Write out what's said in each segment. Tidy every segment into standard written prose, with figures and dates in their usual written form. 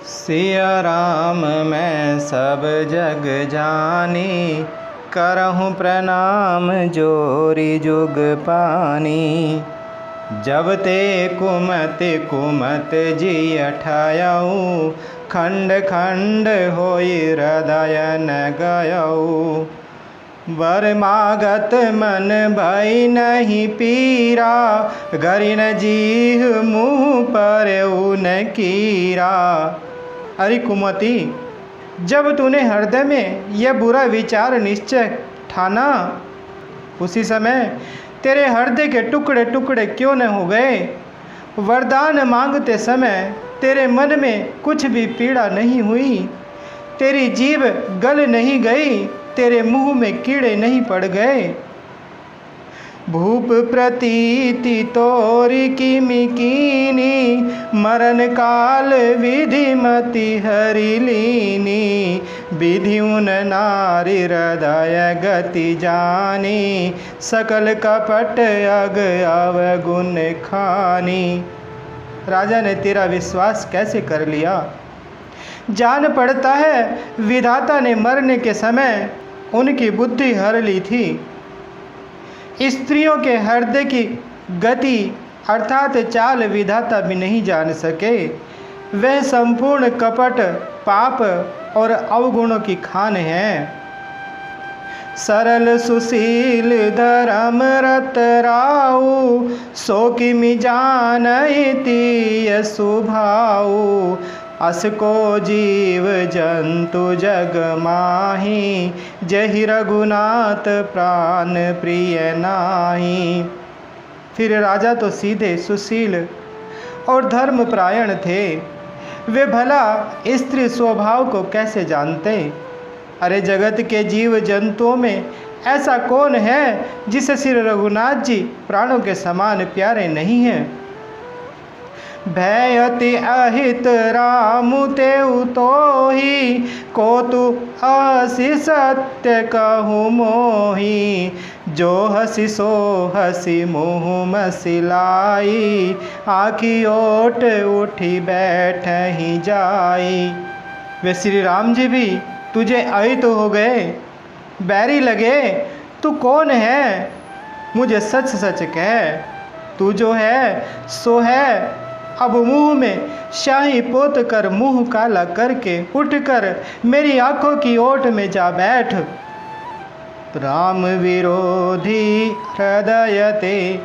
सिया राम मैं सब जग जानी, करहूँ प्रणाम जोरी जुग पानी। जब ते कुमत कुमत जी अठायऊ, खंड खंड होई हृदय न गयऊ। वर मागत मन भई नहीं पीरा, गरिन जीह मुँह पर न कीरा। अरे कुमति, जब तूने हृदय में यह बुरा विचार निश्चय ठाना, उसी समय तेरे हृदय के टुकड़े टुकड़े क्यों न हो गए। वरदान मांगते समय तेरे मन में कुछ भी पीड़ा नहीं हुई, तेरी जीभ गल नहीं गई, तेरे मुंह में कीड़े नहीं पड़ गए। भूप प्रतीति तोरी किमि कीनी, मरण काल विधि मति हरि लीनी। विधिउन नारी हृदय गति जानी, सकल कपट अग अवगुण खानी। राजा ने तेरा विश्वास कैसे कर लिया। जान पड़ता है विधाता ने मरने के समय उनकी बुद्धि हर ली थी। स्त्रियों के हृदय की गति अर्थात चाल विधाता भी नहीं जान सके। वह संपूर्ण कपट पाप और अवगुणों की खान है। सरल सुशील धर्म रत राऊ, सो किमि जानहि सुभाऊ। असको जीव जंतु जग माही, जहि रघुनाथ प्राण प्रिय नाही। फिर राजा तो सीधे सुशील और धर्मपरायण थे, वे भला स्त्री स्वभाव को कैसे जानते। अरे जगत के जीव जंतुओं में ऐसा कौन है जिसे श्री रघुनाथ जी प्राणों के समान प्यारे नहीं हैं। भयति अहित राम तेउ तोहि, को तु हसी सत्य कहूँ मोहि। जो हसी सो हसी मुँह मसिलाई, आँखी ओट उठी बैठ ही जाई। वे श्री राम जी भी तुझे अहित हो गए, बैरी लगे। तू कौन है, मुझे सच सच कह। तू जो है सो है, अब मुंह में शाही पोत कर मुंह काला करके उठकर मेरी आंखों की ओट में जा बैठ। राम विरोधी हृदय ते,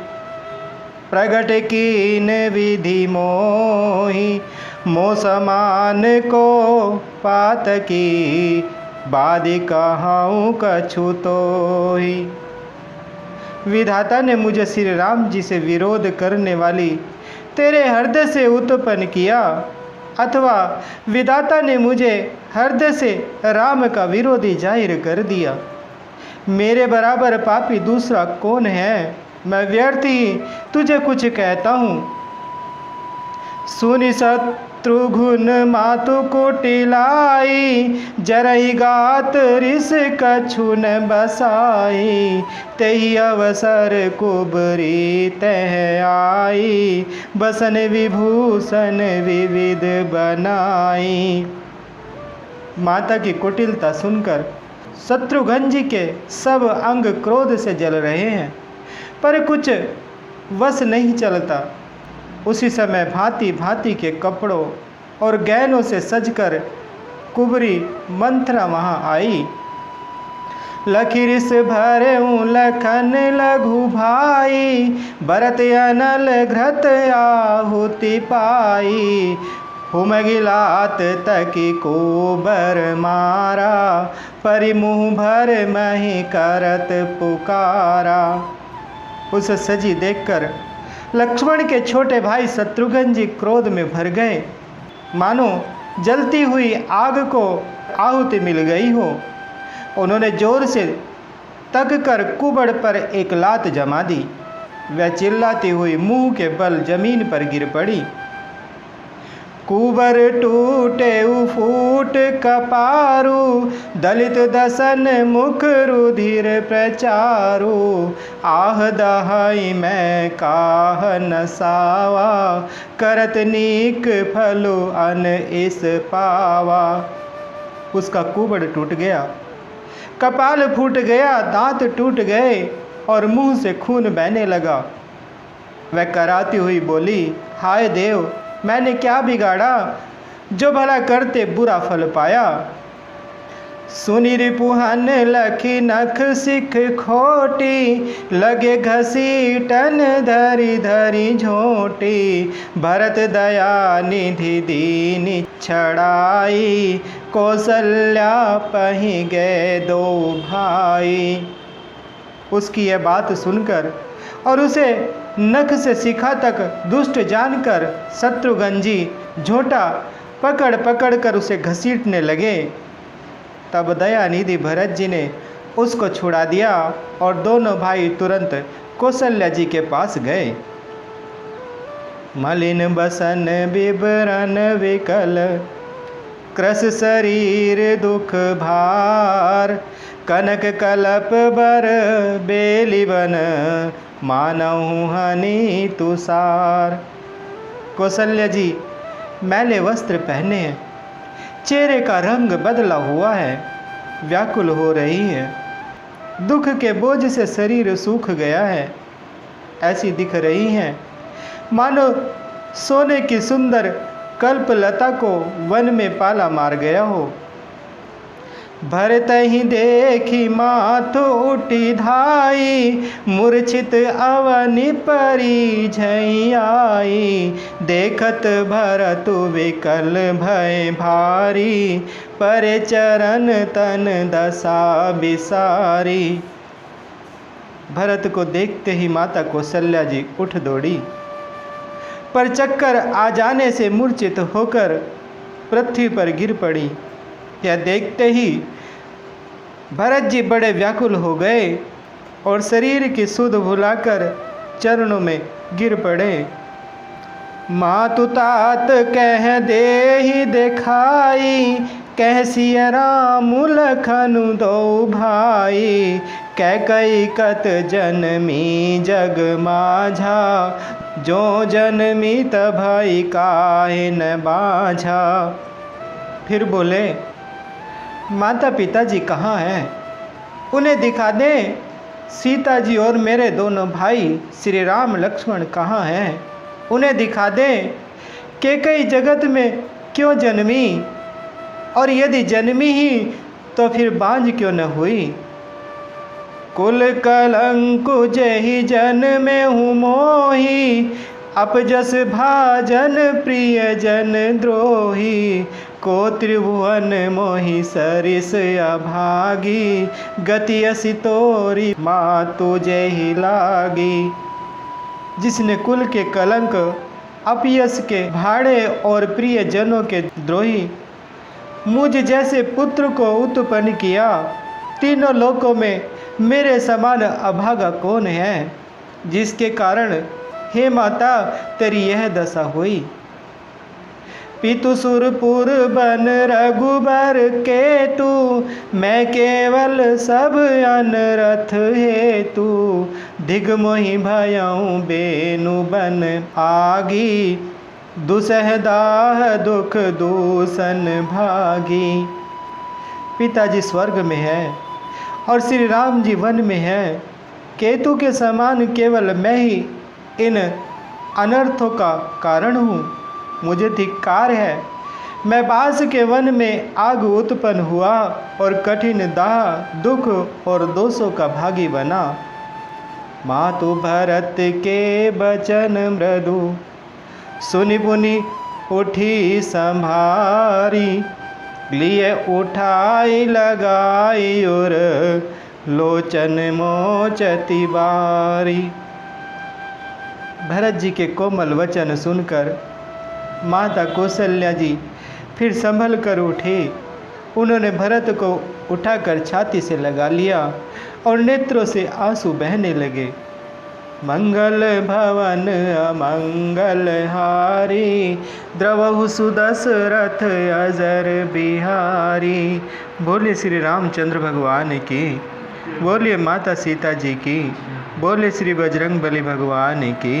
प्रगट कीन विधि मोहि। मो समान को पातकी, बादि कहाऊँ कछु तोहि। विधाता ने मुझे श्री राम जी से विरोध करने वाली तेरे हृदय से उत्पन्न किया, अथवा विधाता ने मुझे हृदय से राम का विरोधी जाहिर कर दिया। मेरे बराबर पापी दूसरा कौन है। मैं व्यर्थ ही तुझे कुछ कहता हूँ। सुनि शत्रुघ्न मातु कुटिलाई, जरहि गात रिस कछु न बसाई। तेहि अवसर कुबरी तह आई, बसन विभूषण विविध बनाई। माता की कुटिलता सुनकर शत्रुघ्न जी के सब अंग क्रोध से जल रहे हैं, पर कुछ वश नहीं चलता। उसी समय भांति भांति के कपड़ों और गहनों से सजकर कुबरी मंथरा वहाँ आई। लखिरिस भरे लखन लघु भाई, भरत अनल घृत आहुति पाई। हुमगिलात तकी कोबर मारा, परि मुँह भर मही करत पुकारा। उस सजी देखकर लक्ष्मण के छोटे भाई शत्रुघ्न जी क्रोध में भर गए, मानो जलती हुई आग को आहुति मिल गई हो। उन्होंने जोर से तक कर कुबड़ पर एक लात जमा दी। वह चिल्लाती हुई मुंह के बल जमीन पर गिर पड़ी। कुबर टूटे फूट कपारू, दलित दसन मुख रुधिर प्रचारू। आह दहाई मैं काह नसावा, करत नीक फलो अन इस पावा। उसका कुबड़ टूट गया, कपाल फूट गया, दांत टूट गए और मुंह से खून बहने लगा। वह कराती हुई बोली, हाय देव, मैंने क्या बिगाड़ा, जो भला करते बुरा फल पाया। सुनी रिपुहन लखी नख सिख खोटी, लगे घसीटन धरी धरी झोटी। भरत दया निधि दीनी छड़ाई, कौशल्या पही गए दो भाई। उसकी यह बात सुनकर और उसे नख से शिखा तक दुष्ट जानकर शत्रुघ्न जी झोटा पकड़ पकड़ कर उसे घसीटने लगे। तब दयानिधि भरत जी ने उसको छुड़ा दिया और दोनों भाई तुरंत कौशल्या जी के पास गए। मलिन बसन बिबरन विकल, क्रस शरीर दुख भार। कनक कलप बर बेलिवन, मानहु हनि तुषार। कौशल्या जी मैले वस्त्र पहने हैं, चेहरे का रंग बदला हुआ है, व्याकुल हो रही है, दुख के बोझ से शरीर सूख गया है, ऐसी दिख रही हैं मानो सोने की सुंदर कल्पलता को वन में पाला मार गया हो। भरत ही देखी माथ उठी धाई, मूर्छित अवनि परी झई। देखत भरत विकल भय भारी, परे चरण तन दशा बिसारी। भरत को देखते ही माता कौशल्या जी उठ दौड़ी, पर चक्कर आ जाने से मूर्छित होकर पृथ्वी पर गिर पड़ी। यह देखते ही भरत जी बड़े व्याकुल हो गए और शरीर की सुध भुलाकर चरणों में गिर पड़े। मातु तात कह दे ही दिखाई, कह सिया राम लखनु दो भाई। कैकई कत जनमी जग माझा, जो जनमी तभई काहे न बाझा। फिर बोले, माता पिता जी कहाँ हैं, उन्हें दिखा दें। सीता जी और मेरे दोनों भाई श्री राम लक्ष्मण कहाँ हैं, उन्हें दिखा दें। कैकई जगत में क्यों जन्मी, और यदि जन्मी ही तो फिर बांझ क्यों न हुई। कुल कलंकु जहि जन में हूँ मोही, अपजस भाजन प्रिय जन द्रोही। को त्रिभुवन मोहि सरिस अभागी, गति असि तोरी मातु जहि लागी। जिसने कुल के कलंक, अपयश के भाड़े और प्रिय जनों के द्रोही मुझ जैसे पुत्र को उत्पन्न किया, तीनों लोकों में मेरे समान अभागा कौन है, जिसके कारण हे माता तेरी यह दशा हुई। पितु सुरपुर बन रघुबर केतु, मैं केवल सब अनरथ हेतु। दिग मोहि भयऊ बेनु बन आगी, दुसह दाह दुख दूषण भागी। पिताजी स्वर्ग में है और श्री राम जी वन में है। केतु के समान केवल मैं ही इन अनर्थों का कारण हूँ, मुझे धिक्कार है। मैं बांस के वन में आग उत्पन्न हुआ और कठिन दाह दुख और दोषों का भागी बना। मातु भरत के बचन मृदु, सुनि पुनि उठी संभारी। लिए उठाई लगाई और लोचन मोचती बारी। भरत जी के कोमल वचन सुनकर माता कौशल्या जी फिर संभल कर उठे। उन्होंने भरत को उठाकर छाती से लगा लिया और नेत्रों से आंसू बहने लगे। मंगल भवन अमंगल हारी, द्रवहु सुदशरथ अजर बिहारी। बोले श्री रामचंद्र भगवान की, बोलिए माता सीता जी की, बोले श्री बजरंग बली भगवान की।